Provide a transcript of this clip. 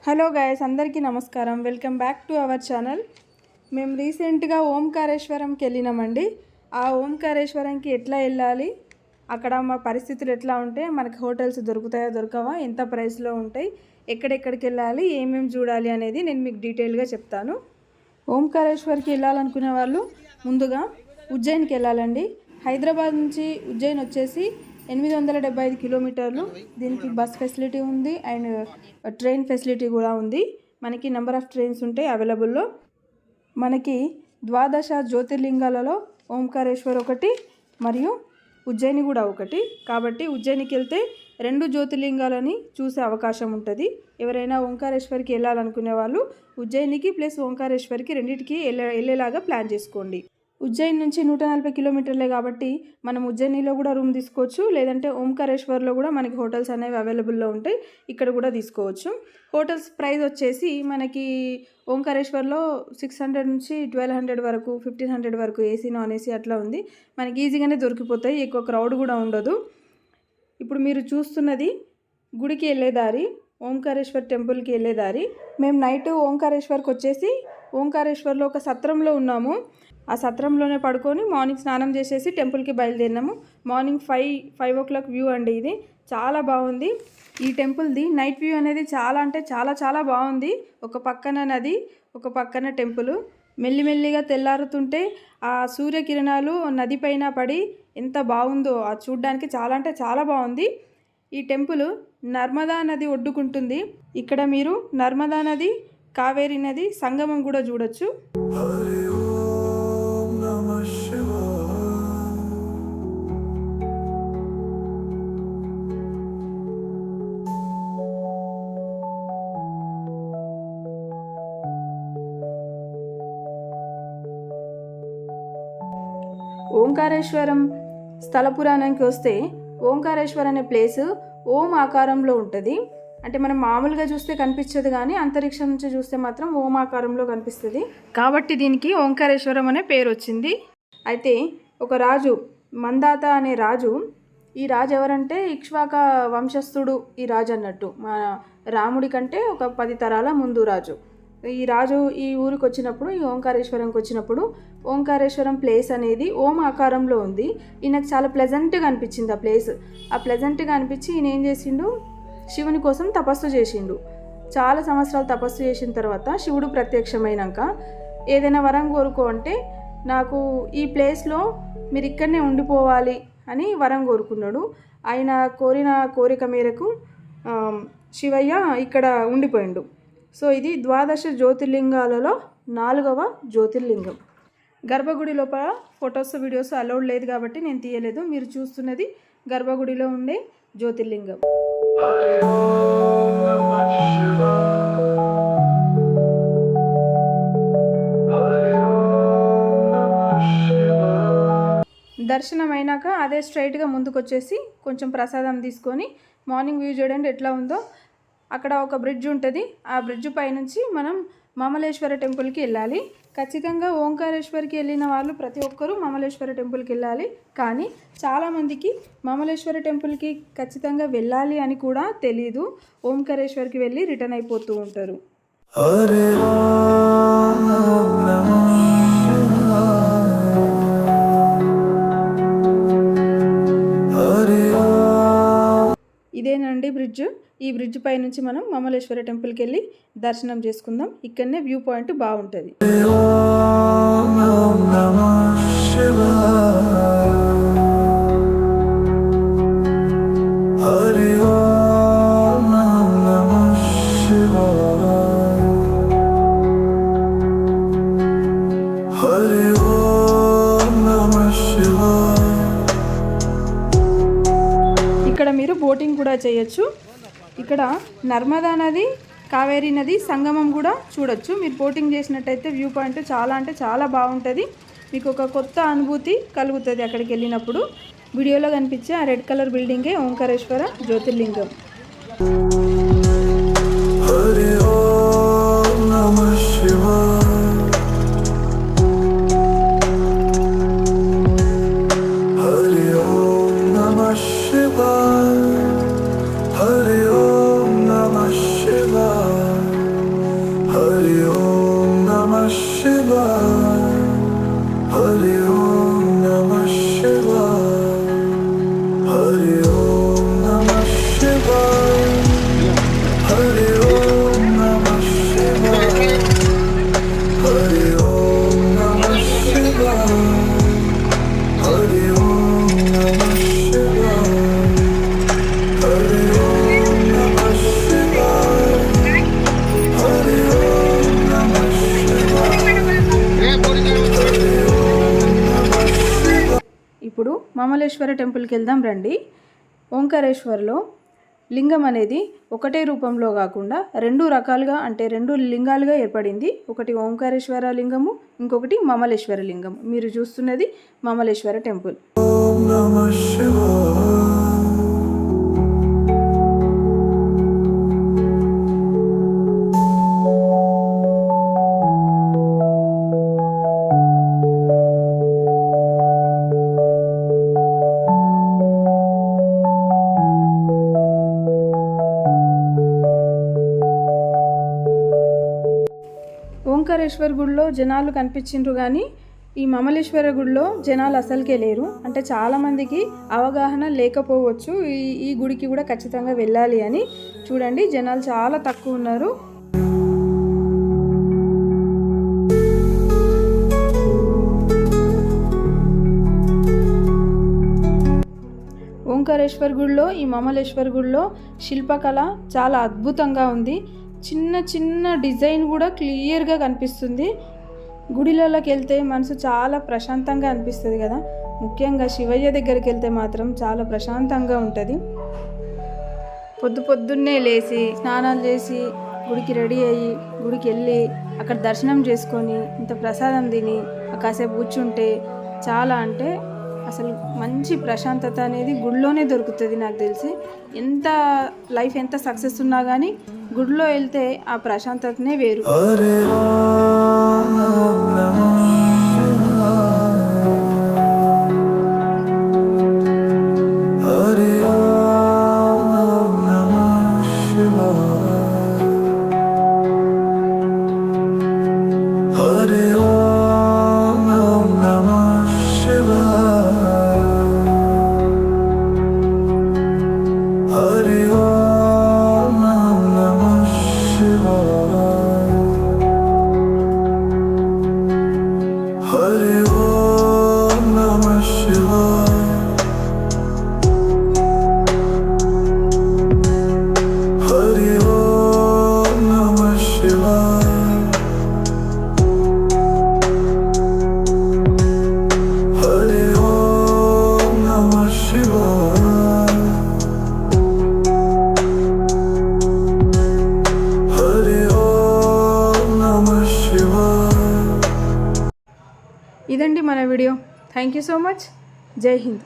Hello guys, అందరికీ నమస్కారం. Welcome back to our channel. మేము రీసెంట్గా ఓంకారేశ్వరంకి వెళ్ళినామండి. ఆ ఓంకారేశ్వరంకి ఎట్లా వెళ్ళాలి, అక్కడ మా పరిస్థితులు ఎట్లా ఉంటాయి, మనకి హోటల్స్ దొరుకుతాయా దొరకవా, ఎంత ప్రైస్లో ఉంటాయి, ఎక్కడెక్కడికి వెళ్ళాలి, ఏమేమి చూడాలి అనేది నేను మీకు డీటెయిల్గా చెప్తాను. ఓంకారేశ్వర్కి వెళ్ళాలనుకునే వాళ్ళు ముందుగా ఉజ్జయిన్కి వెళ్ళాలండి. హైదరాబాద్ నుంచి ఉజ్జయిన్ వచ్చేసి 875 కిలోమీటర్లు. దీనికి బస్ ఫెసిలిటీ ఉంది అండ్ ట్రైన్ ఫెసిలిటీ కూడా ఉంది. మనకి నెంబర్ ఆఫ్ ట్రైన్స్ ఉంటాయి అవైలబుల్లో. మనకి ద్వాదశ జ్యోతిర్లింగాలలో ఓంకారేశ్వర్ ఒకటి మరియు ఉజ్జయిని కూడా ఒకటి. కాబట్టి ఉజ్జయినికి వెళ్తే 2 జ్యోతిర్లింగాలని చూసే అవకాశం ఉంటుంది. ఎవరైనా ఓంకారేశ్వర్కి వెళ్ళాలనుకునే వాళ్ళు ఉజ్జయినికి ప్లస్ ఓంకారేశ్వర్కి రెండింటికి వెళ్ళేలాగా ప్లాన్ చేసుకోండి. ఉజ్జయిన్ నుంచి 140 కిలోమీటర్లే కాబట్టి మనం ఉజ్జయినిలో కూడా రూమ్ తీసుకోవచ్చు, లేదంటే ఓంకారేశ్వర్లో కూడా మనకి హోటల్స్ అనేవి అవైలబుల్లో ఉంటాయి, ఇక్కడ కూడా తీసుకోవచ్చు. హోటల్స్ ప్రైస్ వచ్చేసి మనకి ఓంకారేశ్వర్లో 600 నుంచి 1200 వరకు, 1500 వరకు ఏసీ నాన్ ఏసీ అట్లా ఉంది. మనకి ఈజీగానే దొరికిపోతాయి, ఎక్కువ క్రౌడ్ కూడా ఉండదు. ఇప్పుడు మీరు చూస్తున్నది గుడికి వెళ్ళే దారి, ఓంకారేశ్వర్ టెంపుల్కి వెళ్ళే దారి. మేము నైట్ ఓంకారేశ్వర్కి వచ్చేసి ఓంకారేశ్వర్లో ఒక సత్రంలో ఉన్నాము. ఆ సత్రంలోనే పడుకొని మార్నింగ్ స్నానం చేసేసి టెంపుల్కి బయలుదేరినాము. మార్నింగ్ 5 o'clock వ్యూ అండి. ఇది చాలా బాగుంది. ఈ టెంపుల్ది నైట్ వ్యూ అనేది చాలా అంటే చాలా బాగుంది. ఒక పక్కన నది, ఒక పక్కన టెంపుల్. మెల్లిమెల్లిగా తెల్లారుతుంటే ఆ సూర్యకిరణాలు నది పైన పడి ఎంత బాగుందో అది చూడ్డానికి చాలా అంటే చాలా బాగుంది. ఈ టెంపుల్ నర్మదా నది ఒడ్డుకుంటుంది. ఇక్కడ మీరు నర్మదా నది, కావేరీ నది సంగమం కూడా చూడొచ్చు. ఓంకారేశ్వరం స్థల పురాణానికి వస్తే ఓంకారేశ్వర్ అనే ప్లేస్ ఓం ఆకారంలో ఉంటుంది. అంటే మనం మామూలుగా చూస్తే కనిపించదు, కానీ అంతరిక్షం నుంచి చూస్తే మాత్రం ఓం ఆకారంలో కనిపిస్తుంది. కాబట్టి దీనికి ఓంకారేశ్వరం అనే పేరు వచ్చింది. అయితే ఒక రాజు, మందాత అనే రాజు, ఈ రాజు ఎవరంటే ఇక్ష్వాక వంశస్థుడు ఈ రాజు అన్నట్టు. మన రాముడి కంటే ఒక 10 తరాల ముందు రాజు. ఈ రాజు ఈ ఊరికి వచ్చినప్పుడు, ఈ ఓంకారేశ్వరంకి వచ్చినప్పుడు ఓంకారేశ్వరం ప్లేస్ అనేది ఓం ఆకారంలో ఉంది. ఈయనకు చాలా ప్లెజెంట్గా అనిపించింది ఆ ప్లేస్. ఆ ప్లెజెంట్గా అనిపించి ఈయన ఏం చేసిండు, శివుని కోసం తపస్సు చేసిండు. చాలా సంవత్సరాలు తపస్సు చేసిన తర్వాత శివుడు ప్రత్యక్షమైనాక ఏదైనా వరం కోరుకో అంటే, నాకు ఈ ప్లేస్లో మీరు ఇక్కడనే ఉండిపోవాలి అని వరం కోరుకున్నాడు. ఆయన కోరిన కోరిక మేరకు శివయ్య ఇక్కడ ఉండిపోయిండు. సో ఇది ద్వాదశ జ్యోతిర్లింగాలలో 4వ జ్యోతిర్లింగం. గర్భగుడి లోపల ఫొటోస్ వీడియోస్ అలౌడ్ లేదు కాబట్టి నేను తీయలేదు. మీరు చూస్తున్నది గర్భగుడిలో ఉండే జ్యోతిర్లింగం. దర్శనం అయినాక అదే స్ట్రైట్గా ముందుకు వచ్చేసి కొంచెం ప్రసాదం తీసుకొని మార్నింగ్ వ్యూ చూడండి ఎట్లా ఉందో. అక్కడ ఒక బ్రిడ్జ్ ఉంటుంది. ఆ బ్రిడ్జ్ పైనుంచి మనం మమలేశ్వర టెంపుల్కి వెళ్ళాలి. ఖచ్చితంగా ఓంకారేశ్వర్కి వెళ్ళిన వాళ్ళు ప్రతి ఒక్కరూ మమలేశ్వర టెంపుల్కి వెళ్ళాలి. కానీ చాలామందికి మమలేశ్వర టెంపుల్కి ఖచ్చితంగా వెళ్ళాలి అని కూడా తెలీదు. ఓంకారేశ్వర్కి వెళ్ళి రిటర్న్ అయిపోతూ ఉంటారు. ఇదేనండి బ్రిడ్జ్. ఈ బ్రిడ్జ్ పై నుంచి మనం మమలేశ్వర టెంపుల్కి వెళ్ళి దర్శనం చేసుకుందాం. ఇక్కడనే వ్యూ పాయింట్ బాగుంటుంది. ఇక్కడ మీరు బోటింగ్ కూడా చేయొచ్చు. ఇక్కడ నర్మదా నది, కావేరీ నది సంగమం కూడా చూడొచ్చు. మీరు బోటింగ్ చేసినట్టయితే వ్యూ పాయింట్ చాలా అంటే చాలా బాగుంటుంది. మీకు ఒక కొత్త అనుభూతి కలుగుతుంది అక్కడికి వెళ్ళినప్పుడు. వీడియోలో కనిపించే ఆ రెడ్ కలర్ బిల్డింగే ఓంకారేశ్వర జ్యోతిర్లింగం. Hare Om Namah Shivaya. Mamaleshwara టెంపుల్కి వెళ్దాం రండి. ఓంకారేశ్వర్లో లింగం అనేది ఒకటే రూపంలో కాకుండా 2 రకాలుగా అంటే 2 లింగాలుగా ఏర్పడింది. ఒకటి ఓంకారేశ్వర లింగము, ఇంకొకటి మమలేశ్వర లింగము. మీరు చూస్తున్నది మమలేశ్వర టెంపుల్. ఓంకారేశ్వర గుడిలో జనాలు కనిపించిండ్రు కానీ ఈ మమలేశ్వర గుడిలో జనాలు అసలుకే లేరు. అంటే చాలామందికి అవగాహన లేకపోవచ్చు ఈ గుడికి కూడా ఖచ్చితంగా వెళ్ళాలి అని. చూడండి, జనాలు చాలా తక్కువ ఉన్నారు. ఓంకారేశ్వర గుడిలో ఈ మమలేశ్వర గుడిలో శిల్పకళ చాలా అద్భుతంగా ఉంది. చిన్న చిన్న డిజైన్ కూడా క్లియర్గా కనిపిస్తుంది. గుడిలలోకి వెళ్తే మనసు చాలా ప్రశాంతంగా అనిపిస్తుంది కదా. ముఖ్యంగా శివయ్య దగ్గరికి వెళ్తే మాత్రం చాలా ప్రశాంతంగా ఉంటుంది. పొద్దున్నే లేచి స్నానాలు చేసి గుడికి రెడీ అయ్యి గుడికి వెళ్ళి అక్కడ దర్శనం చేసుకొని ఇంత ప్రసాదం తిని కాసేపు కూర్చుంటే చాలా అంటే అసలు మంచి ప్రశాంతత అనేది గుడిలోనే దొరుకుతుంది. నాకు తెలిసి లైఫ్ ఎంత సక్సెస్ ఉన్నా కానీ గుడిలో వెళ్తే ఆ ప్రశాంతతనే వేరు. ఇదండి మన video. Thank you so much. జై హింద్.